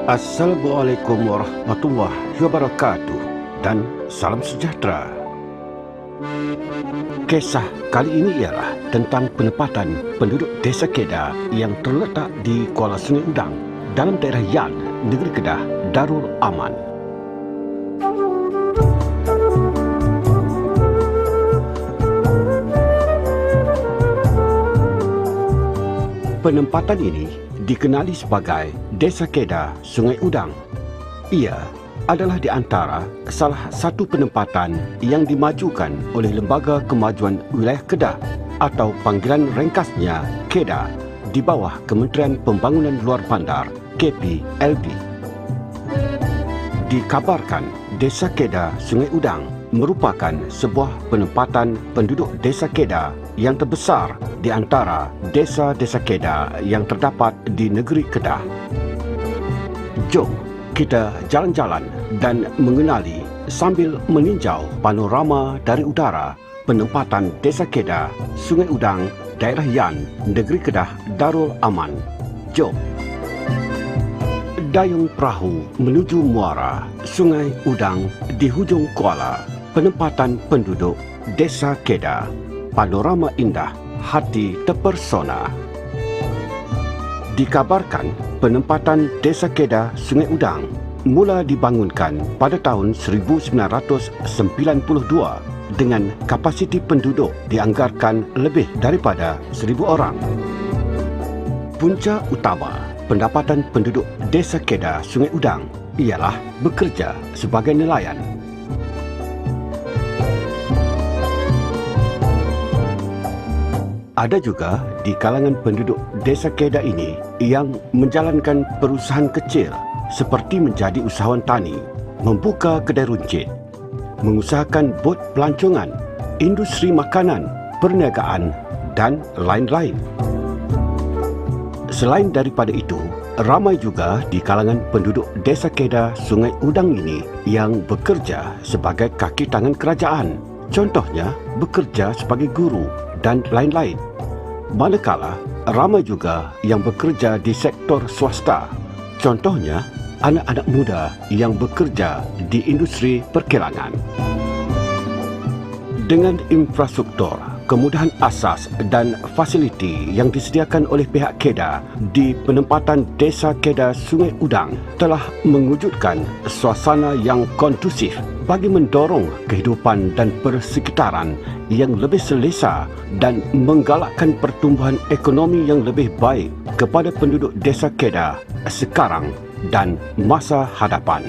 Assalamualaikum warahmatullahi wabarakatuh dan salam sejahtera. Kisah kali ini ialah tentang penempatan penduduk Desa Kedah yang terletak di Kuala Sungai Udang dalam daerah Yan, Negeri Kedah, Darul Aman. Penempatan ini dikenali sebagai Desa Kedah Sungai Udang. Ia adalah di antara salah satu penempatan yang dimajukan oleh Lembaga Kemajuan Wilayah Kedah atau panggilan ringkasnya KEDA di bawah Kementerian Pembangunan Luar Bandar KPLB. Dikabarkan Desa Kedah Sungai Udang merupakan sebuah penempatan penduduk Desa Kedah yang terbesar di antara desa-desa Kedah yang terdapat di negeri Kedah. Jom kita jalan-jalan dan mengenali sambil meninjau panorama dari udara penempatan Desa Kedah Sungai Udang, daerah Yan, Negeri Kedah, Darul Aman. Jom. Dayung perahu menuju muara Sungai Udang di hujung kuala penempatan penduduk Desa Kedah. Panorama indah, hati terpersona. Dikabarkan penempatan Desa Kedah Sungai Udang mula dibangunkan pada tahun 1992 dengan kapasiti penduduk dianggarkan lebih daripada 1,000 orang. Punca utama pendapatan penduduk Desa Kedah Sungai Udang ialah bekerja sebagai nelayan. Ada juga di kalangan penduduk Desa Kedah ini yang menjalankan perusahaan kecil seperti menjadi usahawan tani, membuka kedai runcit, mengusahakan bot pelancongan, industri makanan, perniagaan dan lain-lain. Selain daripada itu, ramai juga di kalangan penduduk Desa Kedah Sungai Udang ini yang bekerja sebagai kaki tangan kerajaan. Contohnya, bekerja sebagai guru dan lain-lain. Manakala ramai juga yang bekerja di sektor swasta. Contohnya, anak-anak muda yang bekerja di industri perkilangan. Dengan infrastruktur, kemudahan asas dan fasiliti yang disediakan oleh pihak KEDA di penempatan Desa Kedah Sungai Udang telah mewujudkan suasana yang kondusif bagi mendorong kehidupan dan persekitaran yang lebih selesa dan menggalakkan pertumbuhan ekonomi yang lebih baik kepada penduduk Desa Kedah sekarang dan masa hadapan.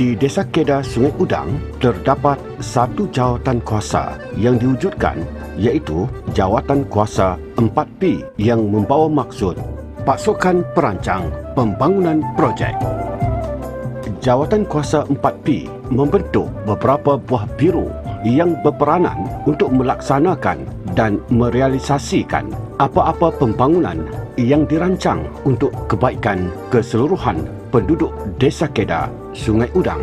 Di Desa Kedah Sungai Udang terdapat satu jawatan kuasa yang diwujudkan, iaitu Jawatan Kuasa 4P yang membawa maksud Pasukan Perancang Pembangunan Projek. Jawatan Kuasa 4P membentuk beberapa buah biro yang berperanan untuk melaksanakan dan merealisasikan apa-apa pembangunan yang dirancang untuk kebaikan keseluruhan penduduk Desa Kedah Sungai Udang.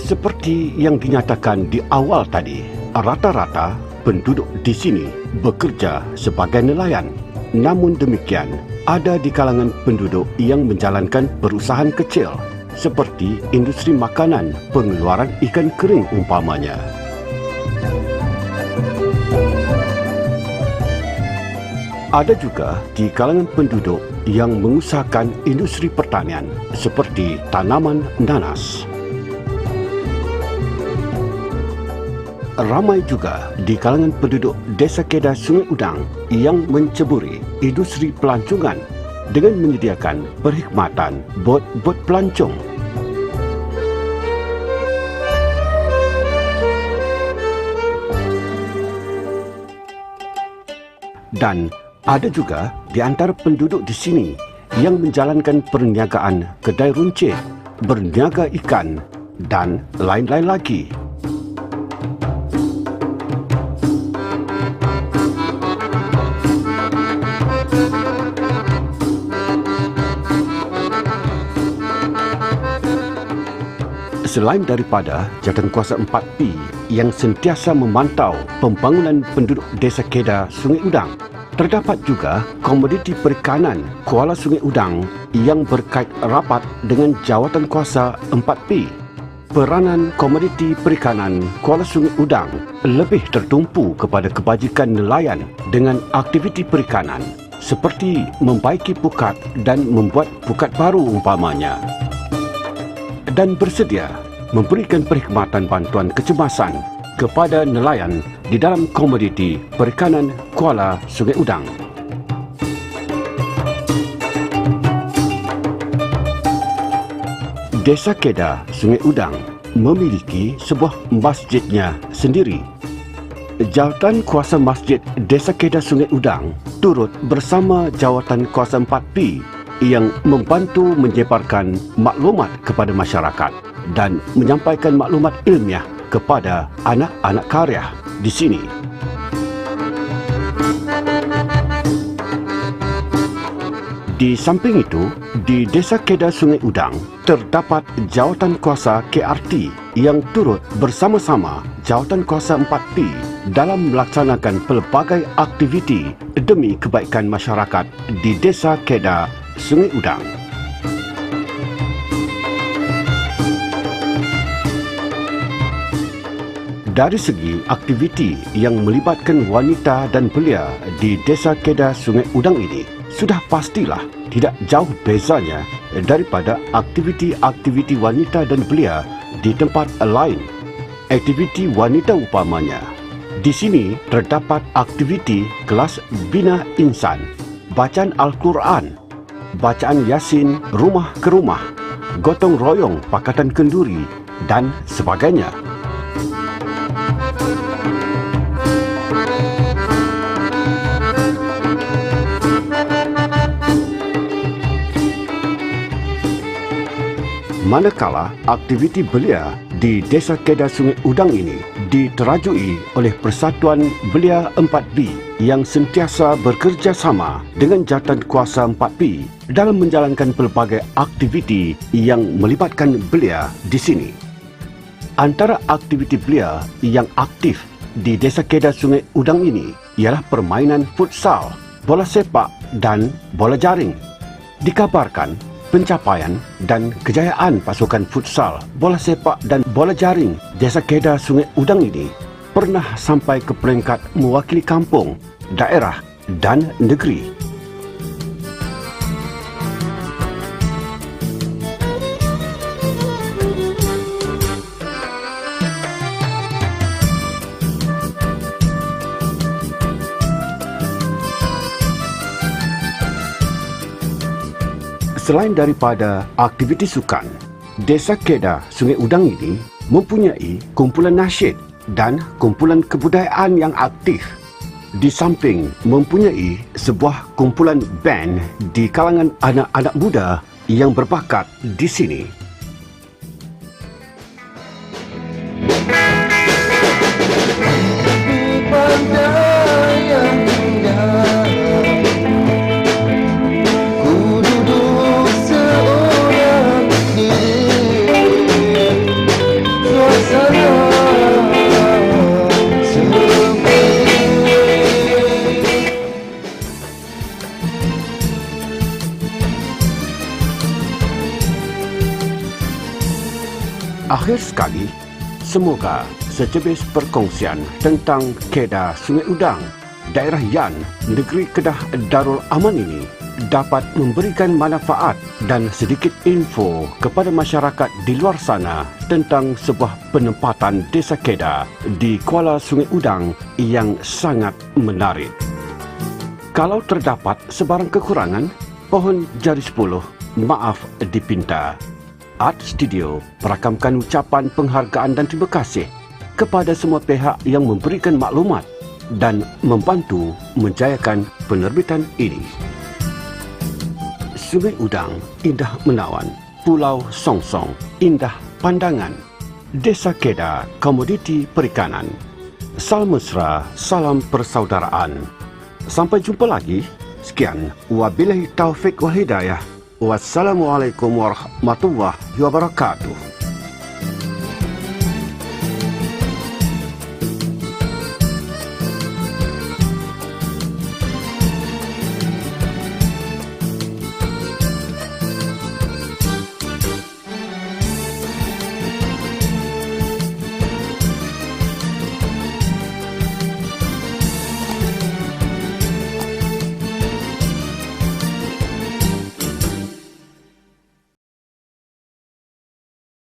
Seperti yang dinyatakan di awal tadi, rata-rata penduduk di sini bekerja sebagai nelayan. Namun demikian, ada di kalangan penduduk yang menjalankan perusahaan kecil seperti industri makanan, pengeluaran ikan kering umpamanya. Ada juga di kalangan penduduk yang mengusahakan industri pertanian seperti tanaman nanas. Ramai juga di kalangan penduduk Desa Kedah Sungai Udang yang menceburi industri pelancongan dengan menyediakan perkhidmatan bot-bot pelancong. Dan ada juga di antara penduduk di sini yang menjalankan perniagaan kedai runcit, berniaga ikan dan lain-lain lagi. Selain daripada Jawatankuasa 4P yang sentiasa memantau pembangunan penduduk Desa Kedah, Sungai Udang, terdapat juga komoditi perikanan Kuala Sungai Udang yang berkait rapat dengan Jawatankuasa 4P. Peranan komoditi perikanan Kuala Sungai Udang lebih tertumpu kepada kebajikan nelayan dengan aktiviti perikanan seperti membaiki pukat dan membuat pukat baru umpamanya, dan bersedia memberikan perkhidmatan bantuan kecemasan kepada nelayan di dalam komoditi perikanan Kuala Sungai Udang. Desa Kedah, Sungai Udang memiliki sebuah masjidnya sendiri. Jawatankuasa Masjid Desa Kedah, Sungai Udang turut bersama Jawatankuasa 4P yang membantu menyebarkan maklumat kepada masyarakat dan menyampaikan maklumat ilmiah kepada anak-anak karya di sini. Di samping itu, di Desa Kedah Sungai Udang terdapat Jawatankuasa KRT yang turut bersama-sama Jawatankuasa 4P dalam melaksanakan pelbagai aktiviti demi kebaikan masyarakat di Desa Kedah Sungai Udang. Dari segi aktiviti yang melibatkan wanita dan belia di Desa Kedah Sungai Udang ini, sudah pastilah tidak jauh bezanya daripada aktiviti-aktiviti wanita dan belia di tempat lain. Aktiviti wanita umpamanya, di sini terdapat aktiviti kelas bina insan, bacaan Al-Quran, bacaan Yasin rumah ke rumah, gotong royong Pakatan Kenduri dan sebagainya. Manakala aktiviti belia di Desa Kedah Sungai Udang ini diterajui oleh Persatuan Belia 4B yang sentiasa bekerjasama dengan Jawatankuasa 4P dalam menjalankan pelbagai aktiviti yang melibatkan belia di sini. Antara aktiviti belia yang aktif di Desa Kedah Sungai Udang ini ialah permainan futsal, bola sepak dan bola jaring. Dikabarkan pencapaian dan kejayaan pasukan futsal, bola sepak dan bola jaring Desa Kedah Sungai Udang ini pernah sampai ke peringkat mewakili kampung, daerah dan negeri. Selain daripada aktiviti sukan, Desa Kedah Sungai Udang ini mempunyai kumpulan nasyid dan kumpulan kebudayaan yang aktif. Di samping mempunyai sebuah kumpulan band di kalangan anak-anak muda yang berbakat di sini. Akhir sekali, semoga secebis perkongsian tentang Kedah Sungai Udang, daerah Yan, negeri Kedah Darul Aman ini dapat memberikan manfaat dan sedikit info kepada masyarakat di luar sana tentang sebuah penempatan Desa Kedah di Kuala Sungai Udang yang sangat menarik. Kalau terdapat sebarang kekurangan, pohon jari 10, maaf dipinta. Art Studio merakamkan ucapan penghargaan dan terima kasih kepada semua pihak yang memberikan maklumat dan membantu menjayakan penerbitan ini. Sungai Udang, indah menawan. Pulau Songsong, indah pandangan. Desa Kedah, komoditi perikanan. Salam mesra, salam persaudaraan. Sampai jumpa lagi. Sekian, wabillahi taufik wal hidayah. Wassalamualaikum warahmatullahi wabarakatuh.